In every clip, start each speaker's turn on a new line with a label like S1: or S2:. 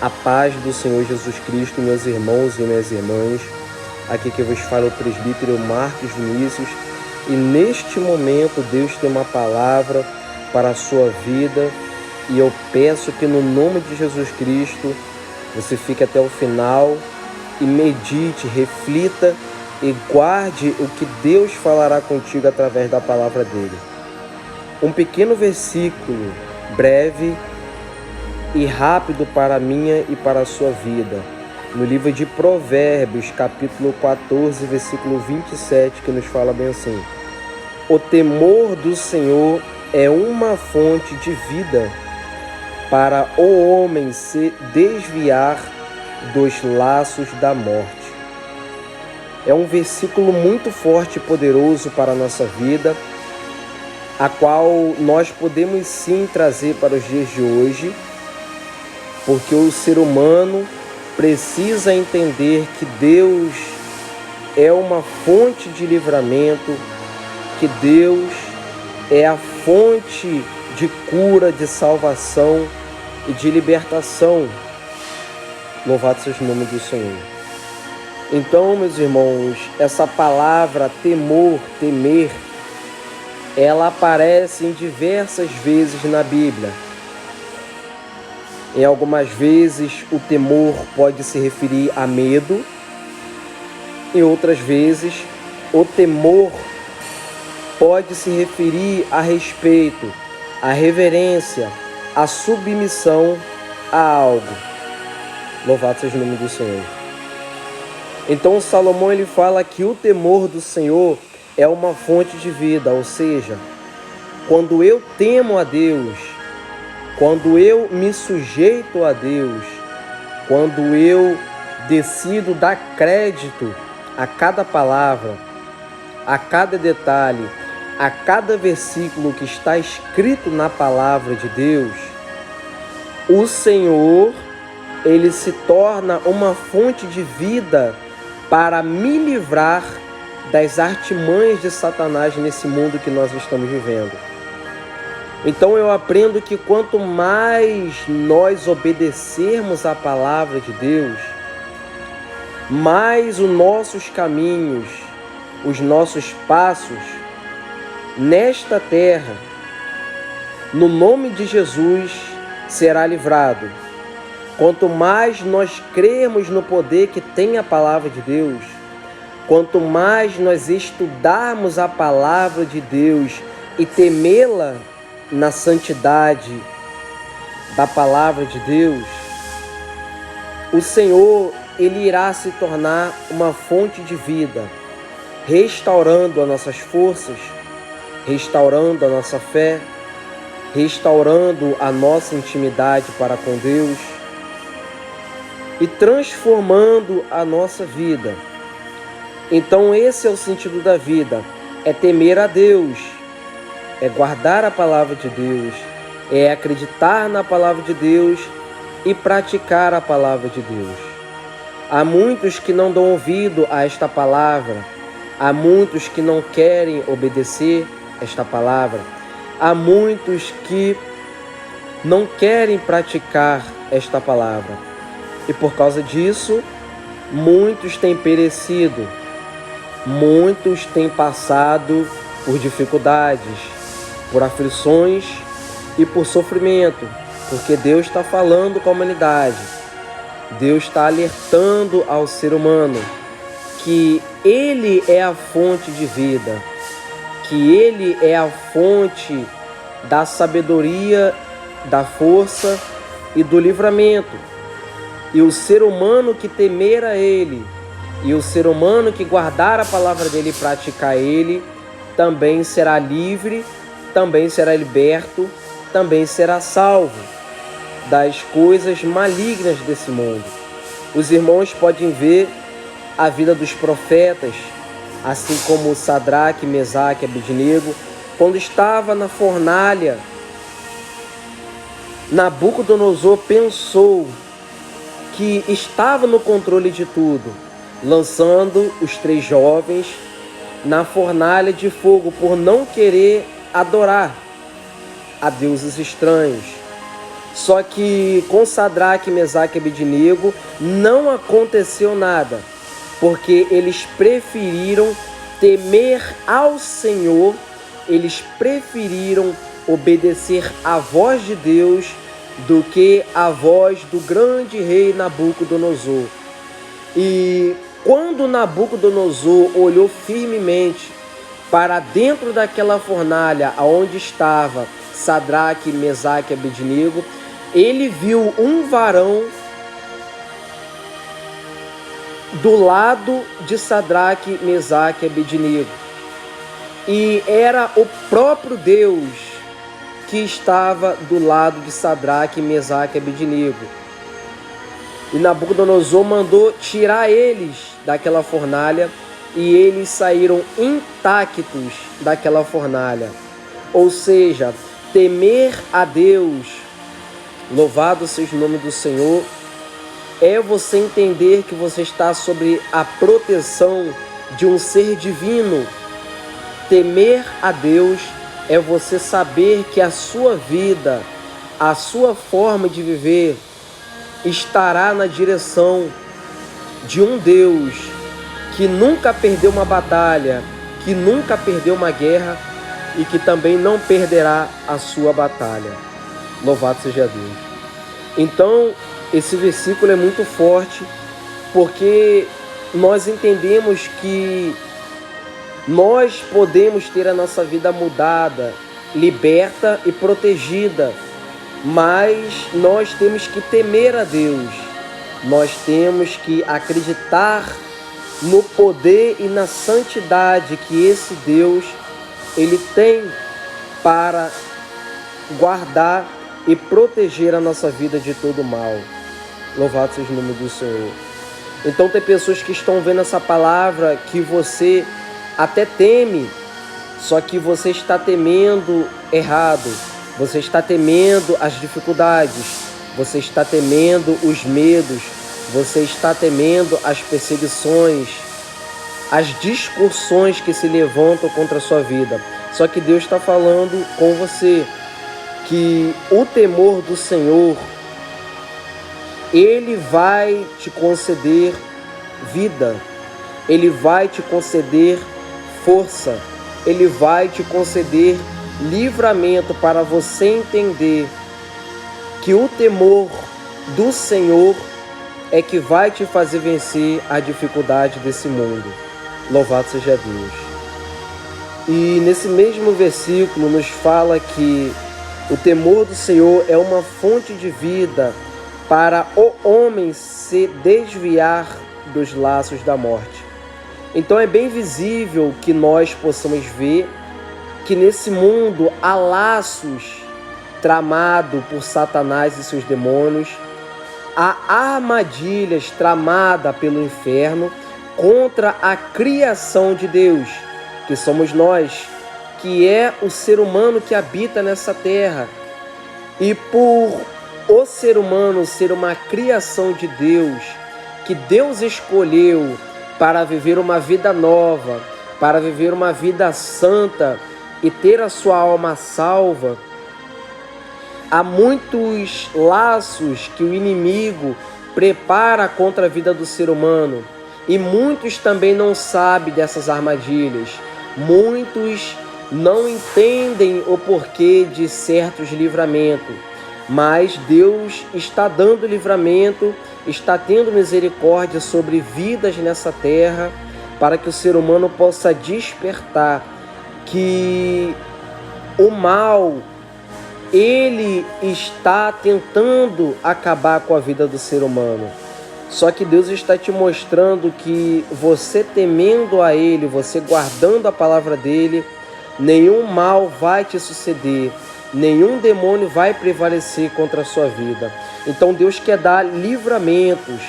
S1: A paz do Senhor Jesus Cristo, meus irmãos e minhas irmãs. Aqui que vos fala o presbítero Marcos Vinícius. E neste momento Deus tem uma palavra para a sua vida. E eu peço que no nome de Jesus Cristo você fique até o final e medite, reflita e guarde o que Deus falará contigo através da palavra dele. Um pequeno versículo breve e rápido para a minha e para a sua vida. No livro de Provérbios, capítulo 14, versículo 27, que nos fala bem assim: o temor do Senhor é uma fonte de vida para o homem se desviar dos laços da morte. É um versículo muito forte e poderoso para a nossa vida, a qual nós podemos sim trazer para os dias de hoje, porque o ser humano precisa entender que Deus é uma fonte de livramento, que Deus é a fonte de cura, de salvação e de libertação. Louvado seja o nome do Senhor. Então, meus irmãos, essa palavra temor, temer, ela aparece em diversas vezes na Bíblia. Em algumas vezes o temor pode se referir a medo, em outras vezes o temor pode se referir a respeito, a reverência, a submissão a algo. Louvado seja o nome do Senhor. Então Salomão ele fala que o temor do Senhor é uma fonte de vida, ou seja, quando eu temo a Deus, quando eu me sujeito a Deus, quando eu decido dar crédito a cada palavra, a cada detalhe, a cada versículo que está escrito na palavra de Deus, o Senhor, ele se torna uma fonte de vida para me livrar das artimanhas de Satanás nesse mundo que nós estamos vivendo. Então eu aprendo que quanto mais nós obedecermos à palavra de Deus, mais os nossos caminhos, os nossos passos nesta terra, no nome de Jesus, será livrado. Quanto mais nós crermos no poder que tem a palavra de Deus, quanto mais nós estudarmos a palavra de Deus e temê-la na santidade da palavra de Deus, o Senhor, ele irá se tornar uma fonte de vida, restaurando as nossas forças, restaurando a nossa fé, restaurando a nossa intimidade para com Deus e transformando a nossa vida. Então esse é o sentido da vida, é temer a Deus, é guardar a palavra de Deus, é acreditar na palavra de Deus e praticar a palavra de Deus. Há muitos que não dão ouvido a esta palavra, há muitos que não querem obedecer esta palavra, há muitos que não querem praticar esta palavra. E por causa disso, muitos têm perecido, muitos têm passado por dificuldades, por aflições e por sofrimento, porque Deus está falando com a humanidade, Deus está alertando ao ser humano que Ele é a fonte de vida, que Ele é a fonte da sabedoria, da força e do livramento. E o ser humano que temer a Ele, e o ser humano que guardar a palavra dEle e praticar Ele, também será livre, também será liberto, também será salvo das coisas malignas desse mundo. Os irmãos podem ver a vida dos profetas, assim como Sadraque, Mesaque e Abednego, quando estava na fornalha, Nabucodonosor pensou que estava no controle de tudo, lançando os 3 jovens na fornalha de fogo por não querer adorar a deuses estranhos. Só que com Sadraque, Mesaque e Abednego não aconteceu nada, porque eles preferiram temer ao Senhor, eles preferiram obedecer à voz de Deus do que a voz do grande rei Nabucodonosor. E quando Nabucodonosor olhou firmemente para dentro daquela fornalha onde estava Sadraque, Mesaque e Abednego, ele viu um varão do lado de Sadraque, Mesaque e Abednego. E era o próprio Deus que estava do lado de Sadraque, Mesaque e Abednego. E Nabucodonosor mandou tirar eles daquela fornalha e eles saíram intactos daquela fornalha. Ou seja, temer a Deus, louvado seja o nome do Senhor, é você entender que você está sob a proteção de um ser divino. Temer a Deus é você saber que a sua vida, a sua forma de viver estará na direção de um Deus que nunca perdeu uma batalha, que nunca perdeu uma guerra e que também não perderá a sua batalha. Louvado seja Deus. Então, esse versículo é muito forte, porque nós entendemos que nós podemos ter a nossa vida mudada, liberta e protegida, mas nós temos que temer a Deus, nós temos que acreditar no poder e na santidade que esse Deus ele tem para guardar e proteger a nossa vida de todo mal. Louvado seja o nome do Senhor. Então tem pessoas que estão vendo essa palavra que você até teme, só que você está temendo errado. Você está temendo as dificuldades, você está temendo os medos, você está temendo as perseguições, as discussões que se levantam contra a sua vida. Só que Deus está falando com você que o temor do Senhor, Ele vai te conceder vida, Ele vai te conceder força, Ele vai te conceder livramento para você entender que o temor do Senhor é que vai te fazer vencer a dificuldade desse mundo. Louvado seja Deus. E nesse mesmo versículo nos fala que o temor do Senhor é uma fonte de vida para o homem se desviar dos laços da morte. Então é bem visível que nós possamos ver que nesse mundo há laços tramados por Satanás e seus demônios, há armadilhas tramadas pelo inferno contra a criação de Deus, que somos nós, que é o ser humano que habita nessa terra. E por o ser humano ser uma criação de Deus, que Deus escolheu para viver uma vida nova, para viver uma vida santa e ter a sua alma salva, há muitos laços que o inimigo prepara contra a vida do ser humano. E muitos também não sabem dessas armadilhas. Muitos não entendem o porquê de certos livramentos. Mas Deus está dando livramento, está tendo misericórdia sobre vidas nessa terra, para que o ser humano possa despertar que o mal, ele está tentando acabar com a vida do ser humano. Só que Deus está te mostrando que você temendo a Ele, você guardando a palavra dEle, nenhum mal vai te suceder, nenhum demônio vai prevalecer contra a sua vida. Então Deus quer dar livramentos,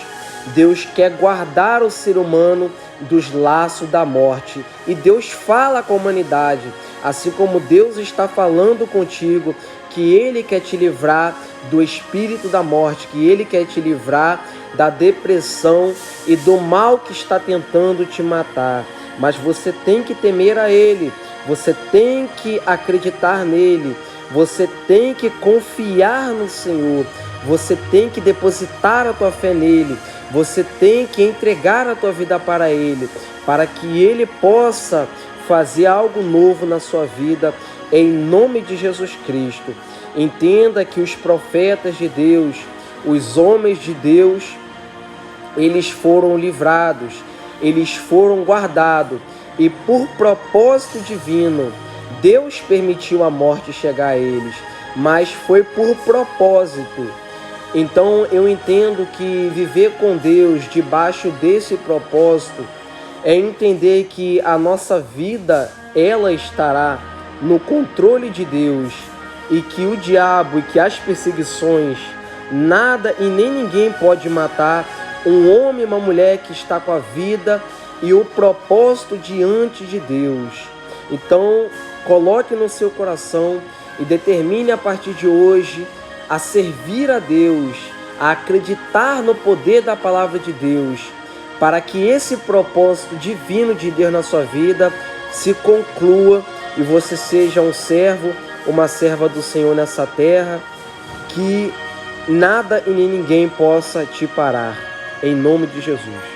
S1: Deus quer guardar o ser humano dos laços da morte. E Deus fala com a humanidade, assim como Deus está falando contigo, que Ele quer te livrar do espírito da morte, que Ele quer te livrar da depressão e do mal que está tentando te matar. Mas você tem que temer a Ele, você tem que acreditar nele, Você tem que confiar no Senhor. Você tem que depositar a tua fé nele. Você tem que entregar a tua vida para ele, para que ele possa fazer algo novo na sua vida, em nome de Jesus Cristo. Entenda que os profetas de Deus, os homens de Deus, eles foram livrados, eles foram guardados, e por propósito divino, Deus permitiu a morte chegar a eles, mas foi por propósito. Então eu entendo que viver com Deus debaixo desse propósito é entender que a nossa vida, ela estará no controle de Deus, e que o diabo e que as perseguições, nada e nem ninguém pode matar um homem e uma mulher que está com a vida e o propósito diante de Deus. Então, coloque no seu coração e determine a partir de hoje a servir a Deus, a acreditar no poder da palavra de Deus, para que esse propósito divino de Deus na sua vida se conclua e você seja um servo, uma serva do Senhor nessa terra, que nada e nem ninguém possa te parar. Em nome de Jesus.